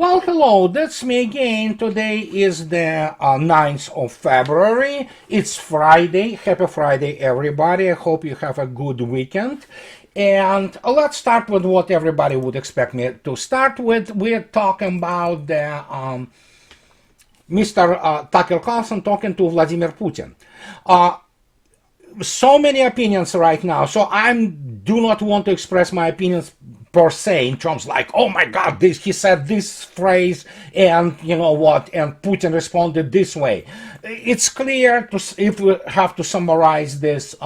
Well, hello, that's me again. Today is the 9th of February. It's Friday. Happy Friday, everybody. I hope you have a good weekend. And let's start with what everybody would expect me to start with. We're talking about the Mr. Tucker-Carlson talking to Vladimir Putin. So many opinions right now, so I do not want to express my opinions per se in terms like, oh my god, this he said this phrase and you know what, and Putin responded this way. It's clear, if we have to summarize this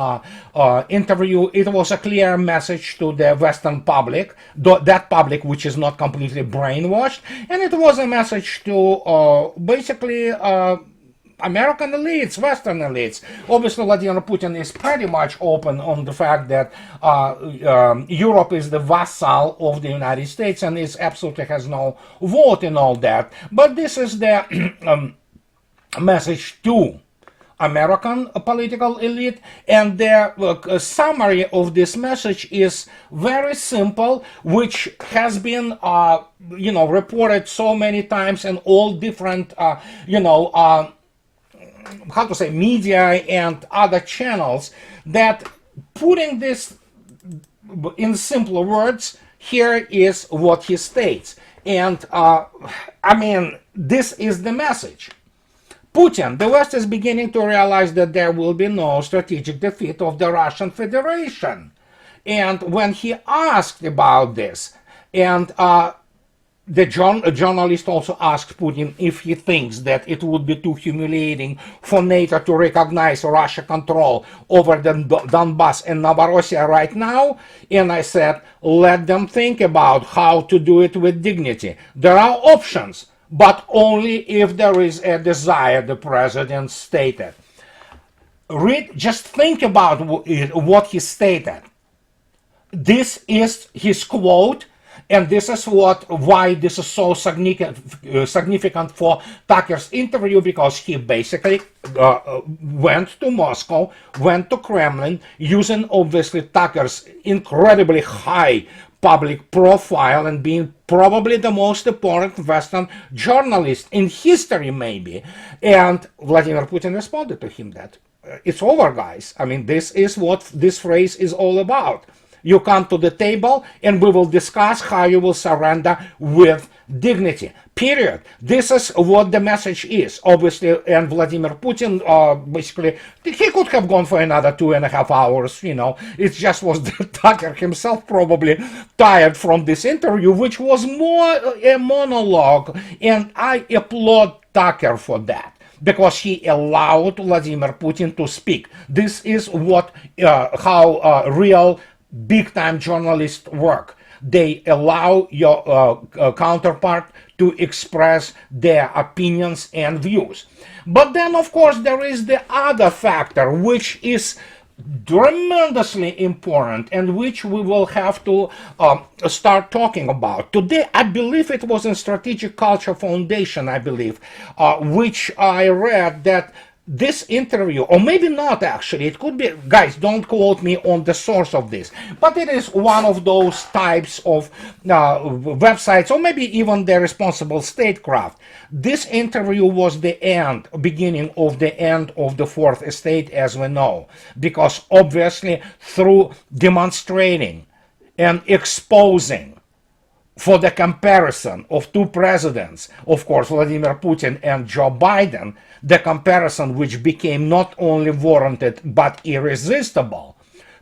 interview, it was a clear message to the Western public, that public which is not completely brainwashed, and it was a message to basically American elites, Western elites. Obviously, Vladimir Putin is pretty much open on the fact that Europe is the vassal of the United States and is absolutely has no vote in all that. But this is the message to American political elite, and the summary of this message is very simple, which has been reported so many times in all different how to say, media and other channels, that putting this in simpler words, here is what he states. And this is the message. Putin, the West is beginning to realize that there will be no strategic defeat of the Russian Federation. And when he asked about this, and the journalist also asked Putin if he thinks that it would be too humiliating for NATO to recognize Russian control over the Donbass and Novorossiya right now. And I said, let them think about how to do it with dignity. There are options, but only if there is a desire, the president stated. Just think about what he stated. This is his quote. And this is why this is so significant for Tucker's interview, because he basically went to Moscow, went to Kremlin, using obviously Tucker's incredibly high public profile and being probably the most important Western journalist in history, maybe. And Vladimir Putin responded to him that it's over, guys. I mean, this is what this phrase is all about. You come to the table and we will discuss how you will surrender with dignity. Period. This is what the message is. Obviously, and Vladimir Putin, basically, he could have gone for another 2.5 hours, It just was Tucker himself probably tired from this interview, which was more a monologue. And I applaud Tucker for that, because he allowed Vladimir Putin to speak. This is how real big-time journalists work. They allow your counterpart to express their opinions and views. But then, of course, there is the other factor, which is tremendously important and which we will have to start talking about. Today, I believe it was in Strategic Culture Foundation, which I read that this interview, or maybe not actually, it could be, guys, don't quote me on the source of this, but it is one of those types of websites, or maybe even the responsible statecraft. This interview was the beginning of the end of the Fourth Estate, as we know, because obviously through demonstrating and exposing for the comparison of two presidents, of course, Vladimir Putin and Joe Biden, the comparison which became not only warranted but irresistible.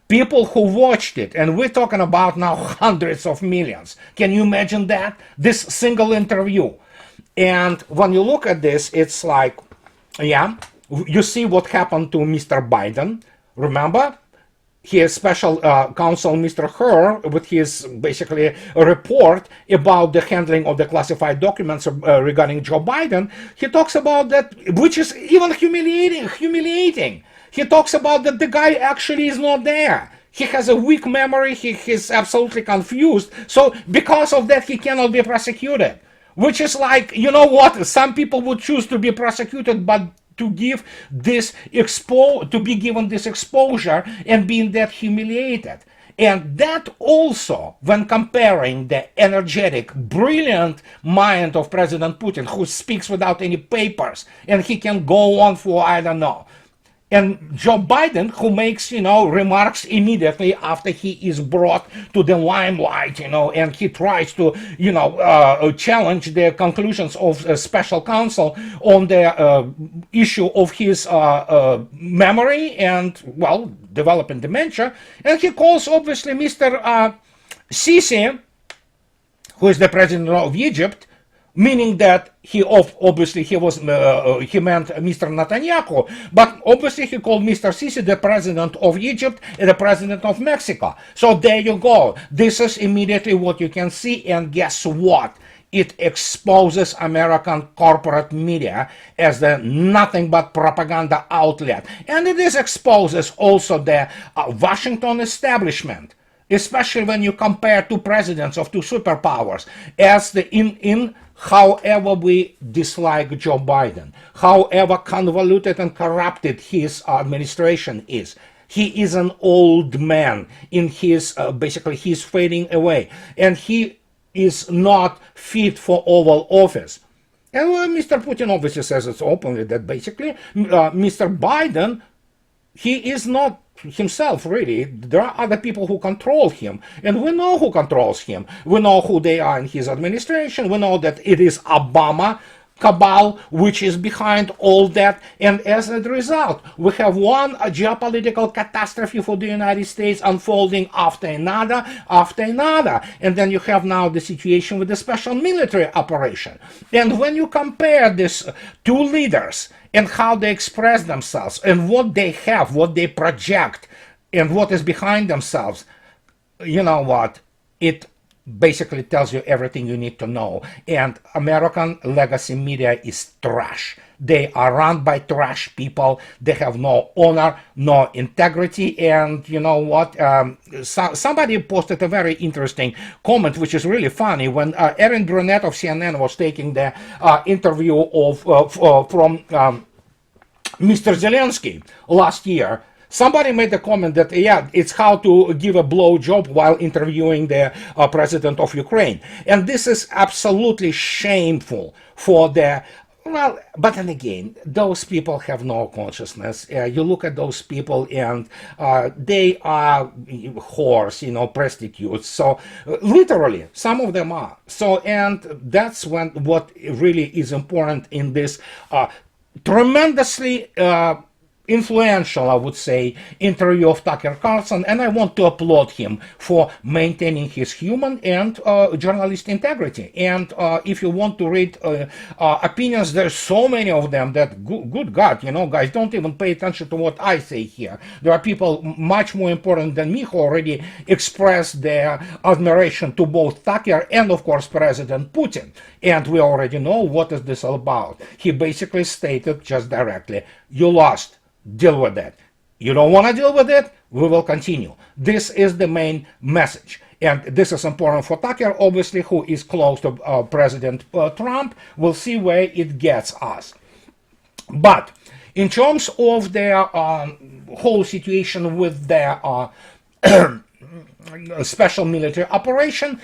People who watched it, and we're talking about now hundreds of millions. Can you imagine that? This single interview. And when you look at this, it's like, yeah, you see what happened to Mr. Biden. Remember? His special counsel, Mr. Herr, with his basically report about the handling of the classified documents regarding Joe Biden, he talks about that, which is even humiliating. He talks about that the guy actually is not there. He has a weak memory. He is absolutely confused. So because of that, he cannot be prosecuted. Which is like, you know what? Some people would choose to be prosecuted, but to give this to be given this exposure and being that humiliated. And that also, when comparing the energetic, brilliant mind of President Putin, who speaks without any papers, and he can go on for, I don't know, and Joe Biden, who makes, remarks immediately after he is brought to the limelight, and he tries to, challenge the conclusions of a special counsel on the issue of his memory and, well, developing dementia. And he calls, obviously, Mr. Sisi, who is the president of Egypt, meaning that he obviously he meant Mr. Netanyahu, but obviously he called Mr. Sisi the president of Egypt and the president of Mexico. So there you go. This is immediately what you can see, and guess what? It exposes American corporate media as the nothing but propaganda outlet, and it exposes also the Washington establishment, especially when you compare two presidents of two superpowers, as the however we dislike Joe Biden, however convoluted and corrupted his administration is. He is an old man in his, basically he's fading away, and he is not fit for Oval Office. And Mr. Putin obviously says it openly that basically Mr. Biden, he is not himself, really. There are other people who control him, and we know who controls him. We know who they are in his administration. We know that it is Obama cabal which is behind all that, and as a result we have one geopolitical catastrophe for the United States unfolding after another, and then you have now the situation with the special military operation. And when you compare these two leaders and how they express themselves and what they have, what they project, and what is behind themselves, you know what, it basically tells you everything you need to know. And American legacy media is trash. They are run by trash people. They have no honor, no integrity. And you know what? Somebody posted a very interesting comment, which is really funny, when Erin Brunette of CNN was taking the interview from Mr. Zelensky last year. Somebody made a comment that, yeah, it's how to give a blowjob while interviewing the president of Ukraine. And this is absolutely shameful for the, well, but then again, those people have no consciousness. You look at those people and they are whores, prostitutes. So literally, some of them are. So, and that's what really is important in this tremendously influential, I would say, interview of Tucker Carlson, and I want to applaud him for maintaining his human and journalist integrity. And if you want to read opinions, there's so many of them that, good God, guys, don't even pay attention to what I say here. There are people much more important than me who already expressed their admiration to both Tucker and, of course, President Putin. And we already know what is this all about. He basically stated just directly, you lost. Deal with that. You don't want to deal with it? We will continue. This is the main message. And this is important for Tucker, obviously, who is close to President Trump. We'll see where it gets us. But in terms of the whole situation with the special military operation,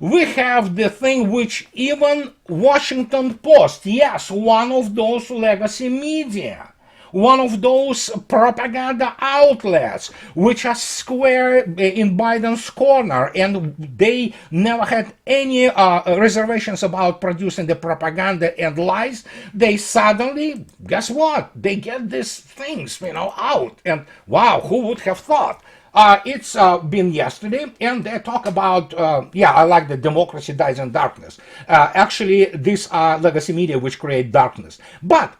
we have the thing which even Washington Post, yes, one of those legacy media, one of those propaganda outlets which are square in Biden's corner, and they never had any reservations about producing the propaganda and lies. They suddenly, guess what? They get these things, out. And wow, who would have thought? It's been yesterday, and they talk about, I like the democracy dies in darkness. Actually, these are legacy media which create darkness. But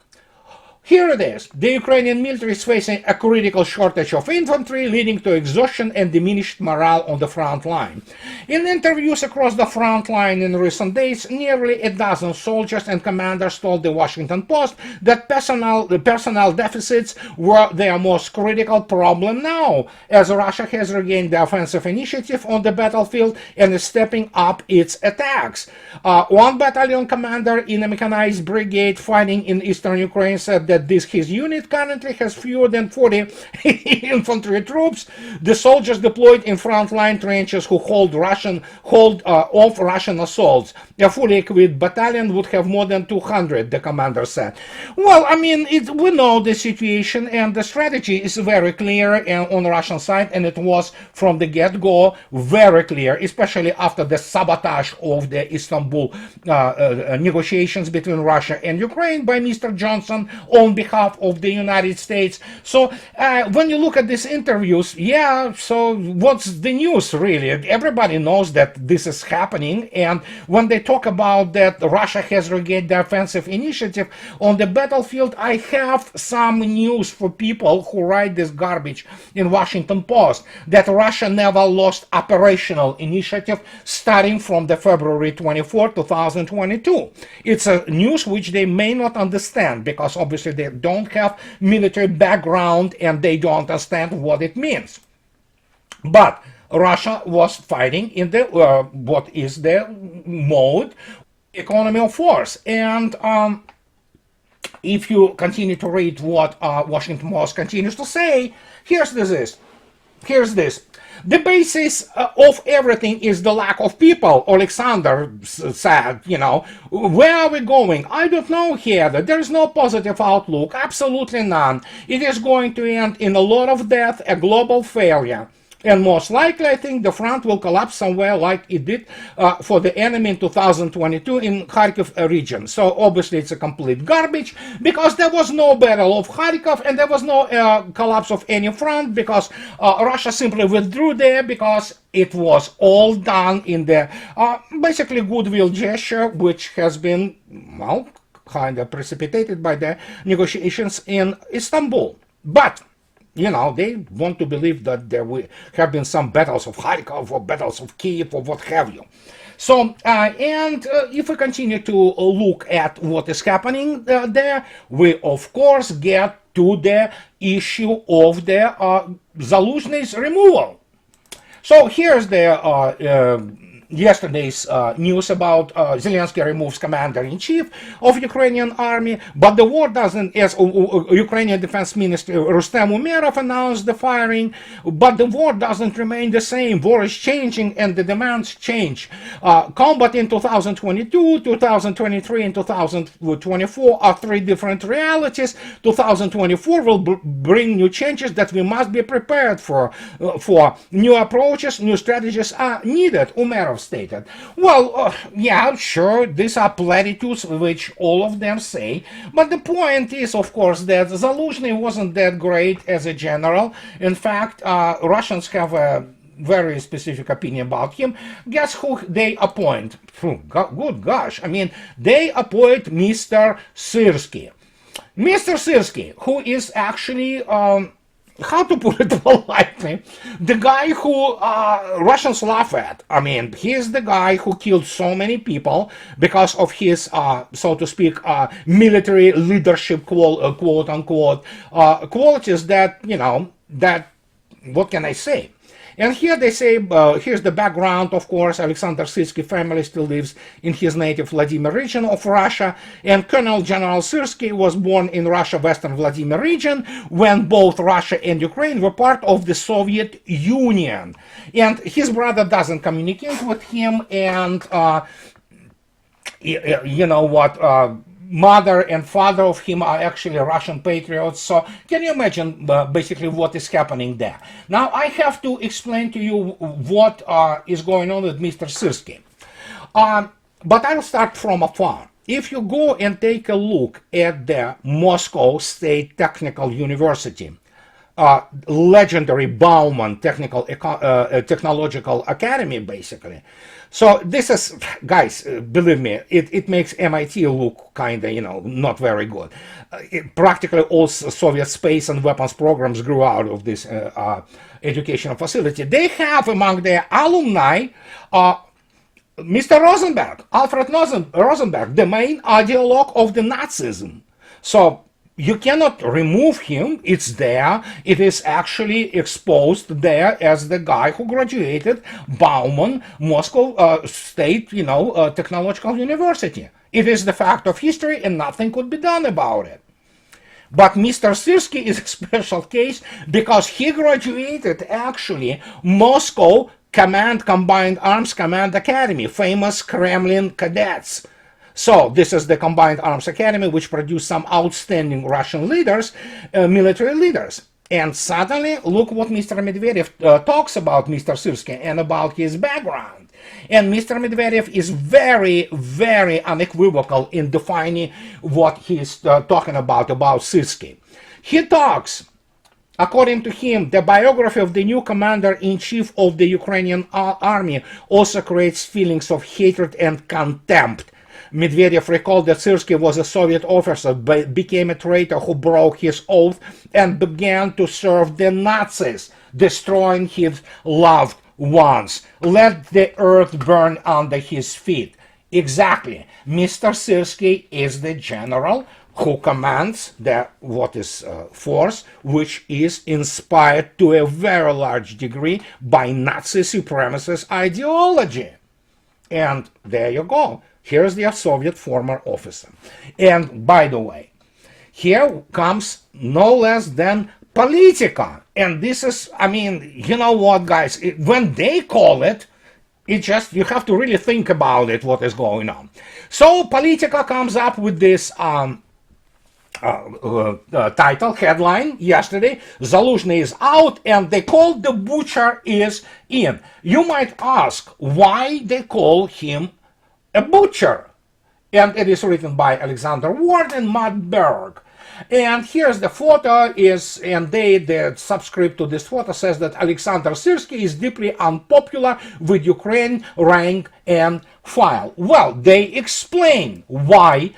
here it is. The Ukrainian military is facing a critical shortage of infantry, leading to exhaustion and diminished morale on the front line. In interviews across the front line in recent days, nearly a dozen soldiers and commanders told the Washington Post that the personnel deficits were their most critical problem now, as Russia has regained the offensive initiative on the battlefield and is stepping up its attacks. One battalion commander in a mechanized brigade fighting in eastern Ukraine said that his unit currently has fewer than 40 infantry troops. The soldiers deployed in frontline trenches who hold off Russian assaults. A fully equipped battalion would have more than 200, the commander said. Well, I mean, we know the situation, and the strategy is very clear on the Russian side, and it was from the get-go very clear, especially after the sabotage of the Istanbul negotiations between Russia and Ukraine by Mr. Johnson on behalf of the United States. So when you look at these interviews, yeah, so what's the news really? Everybody knows that this is happening, and when they talk about that Russia has regained the offensive initiative on the battlefield, I have some news for people who write this garbage in Washington Post, that Russia never lost operational initiative starting from the February 24, 2022. It's a news which they may not understand because obviously they don't have military background and they don't understand what it means. But Russia was fighting in the what is the mode economy of force, and if you continue to read what Washington Post continues to say, here's this. The basis of everything is the lack of people, Alexander said, Where are we going? I don't know, Heather. There is no positive outlook, absolutely none. It is going to end in a lot of death, a global failure. And most likely, I think the front will collapse somewhere like it did for the enemy in 2022 in Kharkiv region. So obviously it's a complete garbage because there was no battle of Kharkiv and there was no collapse of any front because Russia simply withdrew there because it was all done in the basically goodwill gesture, which has been, well, kind of precipitated by the negotiations in Istanbul. But they want to believe that there will have been some battles of Kharkov or battles of Kiev or what have you. So, if we continue to look at what is happening there, we of course get to the issue of the Zaluzhny's removal. So here's the yesterday's news about Zelensky removes commander-in-chief of Ukrainian army, but the war doesn't, as Ukrainian Defense Minister Rustem Umerov announced the firing, but the war doesn't remain the same. War is changing and the demands change. Combat in 2022, 2023 and 2024 are three different realities. 2024 will bring new changes that we must be prepared for. New approaches, new strategies are needed, Umerov stated. Well, yeah, sure, these are platitudes which all of them say, but the point is, of course, that Zaluzhny wasn't that great as a general. In fact, Russians have a very specific opinion about him. Guess who they appoint? Good gosh, I mean, they appoint Mr. Syrsky. Mr. Syrsky, who is actually how to put it politely, the guy who Russians laugh at. I mean, he's the guy who killed so many people because of his, so to speak, military leadership, quote unquote, qualities that, that, what can I say? And here they say, here's the background, of course, Alexander Syrsky family still lives in his native Vladimir region of Russia, and Colonel General Syrsky was born in Russia, Western Vladimir region, when both Russia and Ukraine were part of the Soviet Union. And his brother doesn't communicate with him, and mother and father of him are actually Russian patriots. So can you imagine basically what is happening there? Now I have to explain to you what is going on with Mr. Syrsky. But I'll start from afar. If you go and take a look at the Moscow State Technical University, legendary Bauman Technological Academy, basically. So this is, guys, believe me, it makes MIT look kind of, not very good. Practically all Soviet space and weapons programs grew out of this educational facility. They have among their alumni Mr. Rosenberg, Alfred Rosenberg, the main ideologue of the Nazism. So you cannot remove him. It's there. It is actually exposed there as the guy who graduated Bauman Moscow State, Technological University. It is the fact of history and nothing could be done about it. But Mr. Sirsky is a special case because he graduated actually Moscow Combined Arms Command Academy, famous Kremlin cadets. So this is the Combined Arms Academy, which produced some outstanding Russian leaders, military leaders. And suddenly, look what Mr. Medvedev talks about Mr. Sirsky and about his background. And Mr. Medvedev is very, very unequivocal in defining what he's talking about Sirsky. He talks, according to him, the biography of the new commander-in-chief of the Ukrainian army also creates feelings of hatred and contempt. Medvedev recalled that Sirsky was a Soviet officer, became a traitor who broke his oath and began to serve the Nazis, destroying his loved ones. Let the earth burn under his feet. Exactly. Mr. Sirsky is the general who commands the force, which is inspired to a very large degree by Nazi supremacist ideology. And there you go. Here's the Soviet former officer. And by the way, here comes no less than Politica. And this is, I mean, you know what, guys, when they call it, just, you have to really think about it, what is going on. So Politica comes up with this title, headline yesterday, Zaluzhny is out and they call the butcher is in. You might ask why they call him a butcher. And it is written by Alexander Ward and Matt Berg. And here's the photo and the subscript to this photo says that Alexander Sirsky is deeply unpopular with Ukraine rank and file. Well, they explain why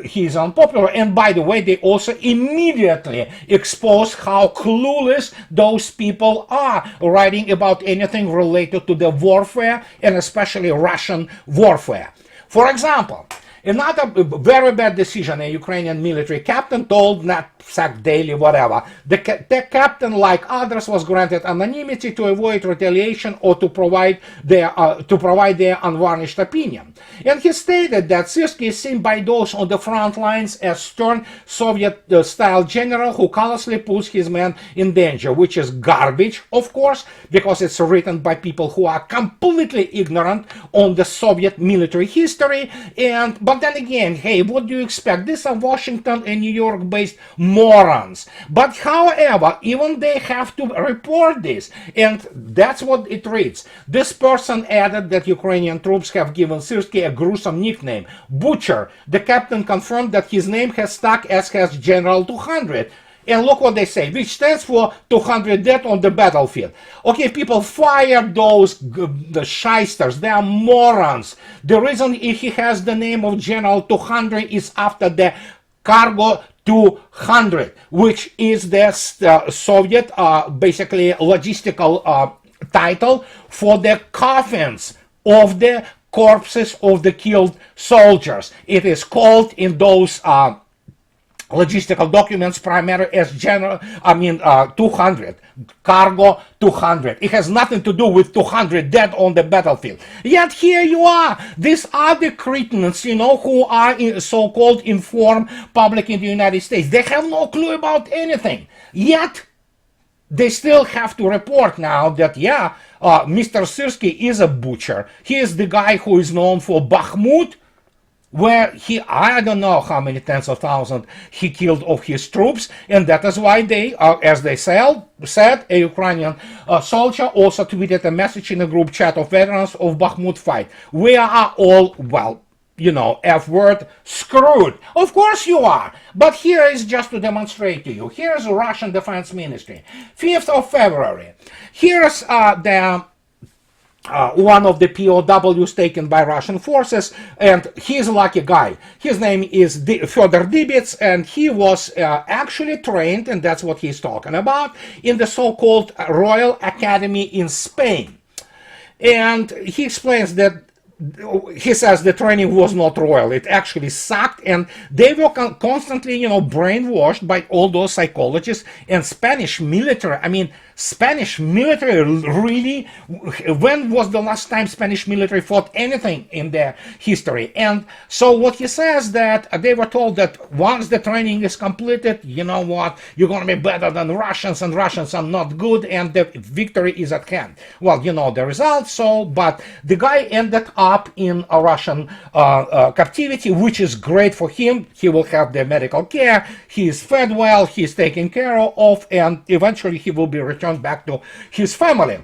he's unpopular, and by the way, they also immediately expose how clueless those people are writing about anything related to the warfare, and especially Russian warfare. For example, another very bad decision a Ukrainian military captain told NatSec Daily, whatever. The captain, like others, was granted anonymity to avoid retaliation or to provide their unvarnished opinion. And he stated that Sirsky is seen by those on the front lines as stern Soviet-style general who callously puts his men in danger, which is garbage, of course, because it's written by people who are completely ignorant on the Soviet military history. But then again, hey, what do you expect? These are Washington and New York-based morons. But however, even they have to report this, and that's what it reads. This person added that Ukrainian troops have given Sirsky a gruesome nickname, Butcher. The captain confirmed that his name has stuck, as has General 200. And look what they say, which stands for 200 dead on the battlefield. Okay, people, fire the shysters, they are morons. The reason he has the name of General 200 is after the cargo 200, which is the Soviet, basically logistical title for the coffins of the corpses of the killed soldiers. It is called in those logistical documents primarily as 200, cargo 200. It has nothing to do with 200 dead on the battlefield. Yet here you are. These are the cretins, who are so-called informed public in the United States. They have no clue about anything. Yet they still have to report now that, Mr. Sirsky is a butcher. He is the guy who is known for Bakhmut, where I don't know how many tens of thousands he killed of his troops, and that is why they, as they said, a Ukrainian soldier also tweeted a message in a group chat of veterans of Bakhmut fight. We are all, F-word, screwed. Of course you are. But here is just to demonstrate to you. Here's the Russian Defense Ministry. 5th of February. Here's one of the POWs taken by Russian forces, and he's a lucky guy. His name is Fyodor Dibits, and he was actually trained, and that's what he's talking about, in the so-called Royal Academy in Spain. And he explains that he says the training was not royal. It actually sucked, and they were constantly, brainwashed by all those psychologists and Spanish military. I mean, Spanish military really. When was the last time Spanish military fought anything in their history? And so what he says that they were told that once the training is completed, you know what, you're going to be better than the Russians, and Russians are not good, and the victory is at hand. Well, you know the results. So, but the guy ended up in a Russian captivity, which is great for him. He will have the medical care. He is fed well. He is taken care of, and eventually he will be returned back to his family.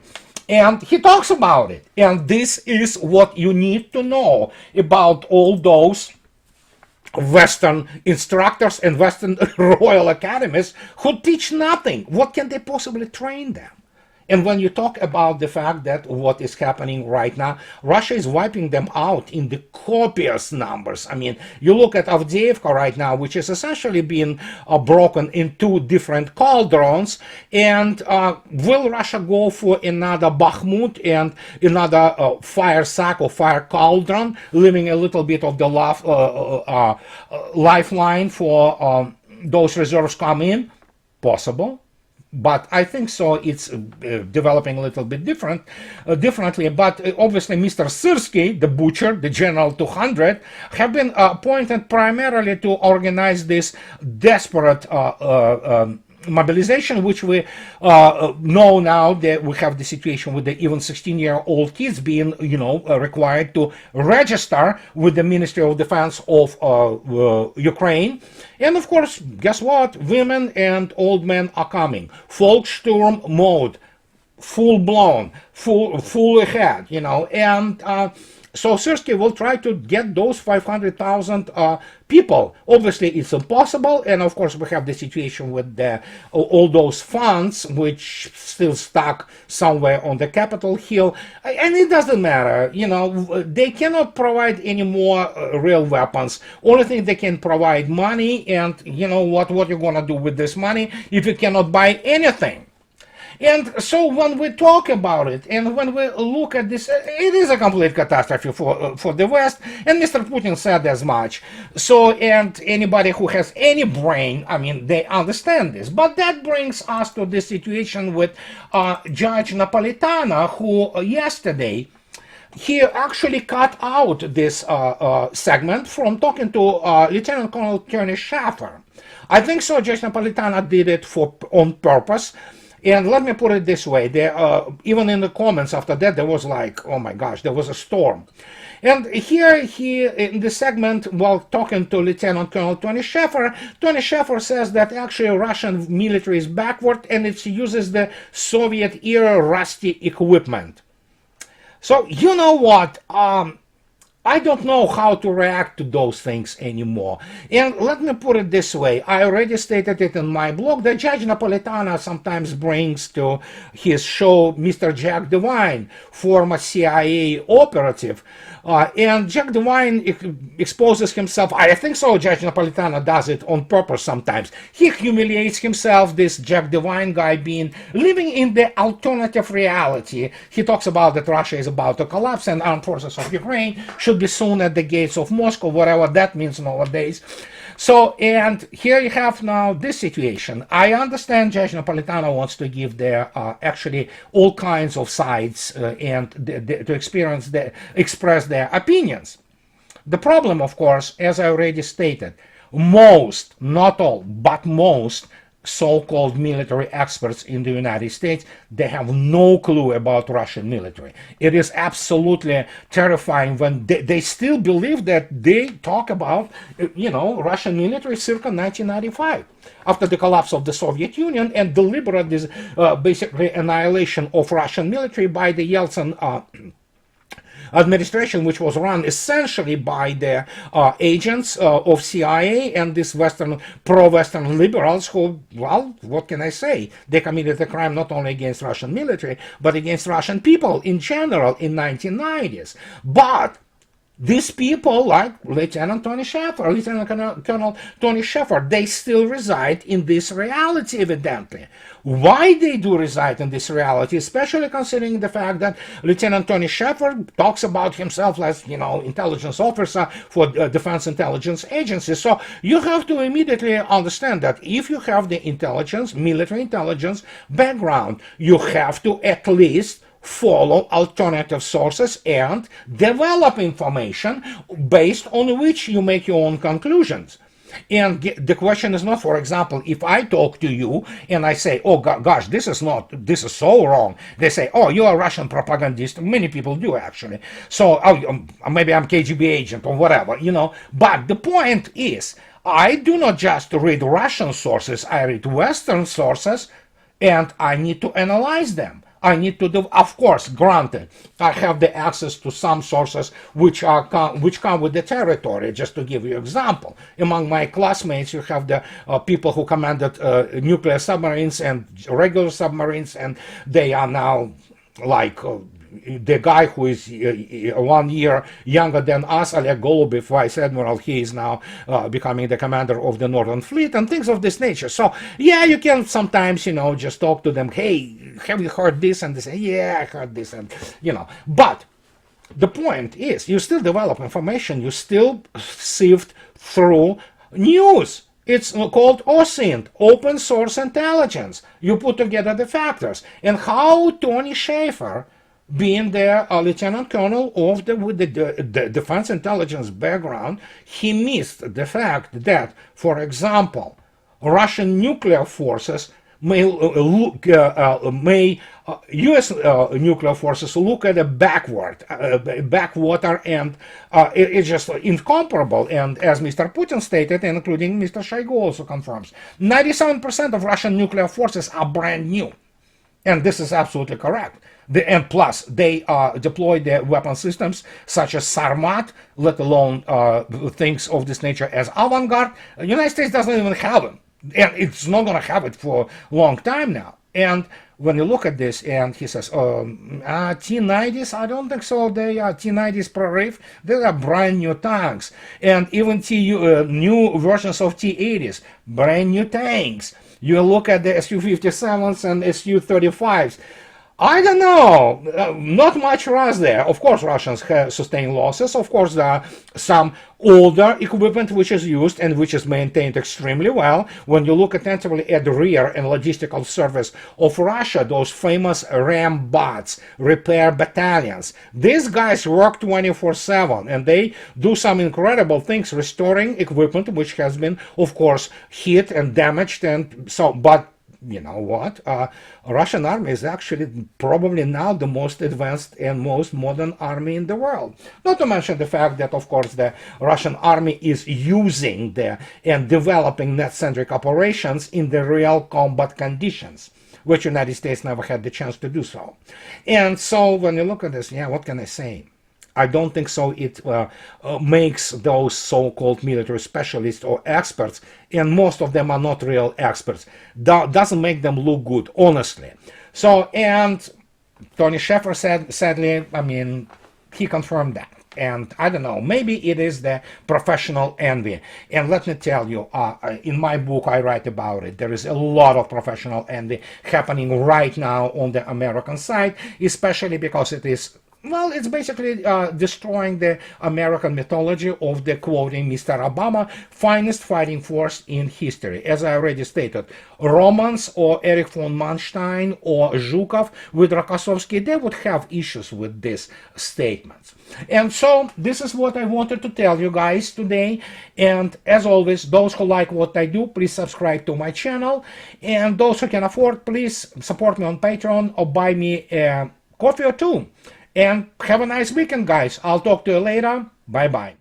And he talks about it. And this is what you need to know about all those Western instructors and Western royal academies who teach nothing. What can they possibly train them? And when you talk about the fact that what is happening right now, Russia is wiping them out in the copious numbers. I mean, you look at Avdiivka right now, which is essentially being broken in two different cauldrons. And will Russia go for another Bakhmut and another fire sack or fire cauldron, leaving a little bit of the lifeline for those reserves come in? Possible. But I think so. It's developing a little bit differently. But obviously, Mr. Syrski, the butcher, the General 200, have been appointed primarily to organize this desperate mobilization, which we know now that we have the situation with the even 16-year-old kids being, required to register with the Ministry of Defense of Ukraine. And of course, guess what? Women and old men are coming. Volkssturm mode, full blown, full ahead, and so Syrski will try to get those 500,000 people. Obviously, it's impossible, and of course, we have the situation with all those funds which still stuck somewhere on the Capitol Hill, and it doesn't matter. They cannot provide any more real weapons. Only thing they can provide money, and what you're gonna do with this money if you cannot buy anything? And so when we talk about it and when we look at this, it is a complete catastrophe for the West, and Mr. Putin said as much. So, and anybody who has any brain, I mean, they understand this. But that brings us to the situation with Judge Napolitano, who yesterday, he actually cut out this segment from talking to Lieutenant Colonel Tony Schaffer. I think so Judge Napolitano did it on purpose. And let me put it this way, even in the comments after that, there was like, oh my gosh, there was a storm. And here he, in the segment, while talking to Lieutenant Colonel Tony Schaffer says that actually Russian military is backward and it uses the Soviet-era rusty equipment. So, you know what? I don't know how to react to those things anymore. And let me put it this way. I already stated it in my blog that Judge Napolitano sometimes brings to his show Mr. Jack Devine, former CIA operative. And Jack Devine exposes himself. I think so Judge Napolitano does it on purpose sometimes. He humiliates himself, this Jack Devine guy living in the alternative reality. He talks about that Russia is about to collapse and armed forces of Ukraine should be soon at the gates of Moscow, whatever that means nowadays. So, and here you have now this situation. I understand Judge Napolitano wants to give their actually all kinds of sides and to express their opinions. The problem, of course, as I already stated, most, not all, but most so-called military experts in the United States, they have no clue about Russian military. It is absolutely terrifying when they still believe that they talk about, Russian military circa 1995, after the collapse of the Soviet Union and deliberate basically annihilation of Russian military by the Yeltsin administration, which was run essentially by the agents of CIA and these pro-Western liberals who, well, what can I say? They committed a crime not only against Russian military, but against Russian people in general in 1990s. But These people, like Lieutenant Tony Sheffer, Colonel Tony Sheffer, they still reside in this reality, evidently. Why they do reside in this reality, especially considering the fact that Lieutenant Tony Sheffer talks about himself as, intelligence officer for Defense Intelligence Agency. So you have to immediately understand that if you have the intelligence, military intelligence background, you have to at least follow alternative sources and develop information based on which you make your own conclusions. And the question is not, for example, if I talk to you and I say, oh gosh, this is so wrong. They say, oh, you're a Russian propagandist. Many people do, actually. So maybe I'm KGB agent or whatever, But the point is, I do not just read Russian sources. I read Western sources, and I need to analyze them. I need to do, of course, granted, I have the access to some sources which come with the territory. Just to give you an example, among my classmates, you have the people who commanded nuclear submarines and regular submarines, and they are now like the guy who is 1 year younger than us, Oleg Golubov, Vice Admiral. He is now becoming the commander of the Northern Fleet and things of this nature. So yeah, you can sometimes, just talk to them. Hey, have you heard this? And they say, yeah, I heard this, and But the point is, you still develop information. You still sift through news. It's called OSINT, Open Source Intelligence. You put together the factors. And how Tony Sheffer, being the lieutenant colonel with the defense intelligence background, he missed the fact that, for example, Russian nuclear forces U.S. nuclear forces look at a backwater, and it's just incomparable. And as Mr. Putin stated, and including Mr. Shoigu also confirms, 97% of Russian nuclear forces are brand new. And this is absolutely correct. And plus, they deploy their weapon systems such as Sarmat, let alone things of this nature as Avangard. The United States doesn't even have them. And it's not going to have it for a long time now. And when you look at this, and he says, T-90s, I don't think so. They are T-90s Prorif. They are brand new tanks. And even new versions of T-80s, brand new tanks. You look at the Su-57s and Su-35s. I don't know, not much rust there. Of course, Russians have sustained losses. Of course, there are some older equipment which is used and which is maintained extremely well. When you look attentively at the rear and logistical service of Russia, those famous RAM bots, repair battalions, these guys work 24/7, and they do some incredible things restoring equipment which has been, of course, hit and damaged, and so, but you know what? Russian army is actually probably now the most advanced and most modern army in the world. Not to mention the fact that, of course, the Russian army is using and developing net-centric operations in the real combat conditions, which the United States never had the chance to do so. And so when you look at this, yeah, what can I say? I don't think so it makes those so-called military specialists or experts, and most of them are not real experts, doesn't make them look good, honestly. So, and Tony Sheffer said, sadly, I mean, he confirmed that. And I don't know, maybe it is the professional envy. And let me tell you, in my book I write about it. There is a lot of professional envy happening right now on the American side, especially because it is, well, it's basically destroying the American mythology of the, quoting Mr. Obama, finest fighting force in history. As I already stated, Romans or Erich von Manstein or Zhukov with Rokossovsky, they would have issues with these statements. And so this is what I wanted to tell you guys today. And as always, those who like what I do, please subscribe to my channel. And those who can afford, please support me on Patreon or buy me a coffee or two. And have a nice weekend, guys. I'll talk to you later. Bye-bye.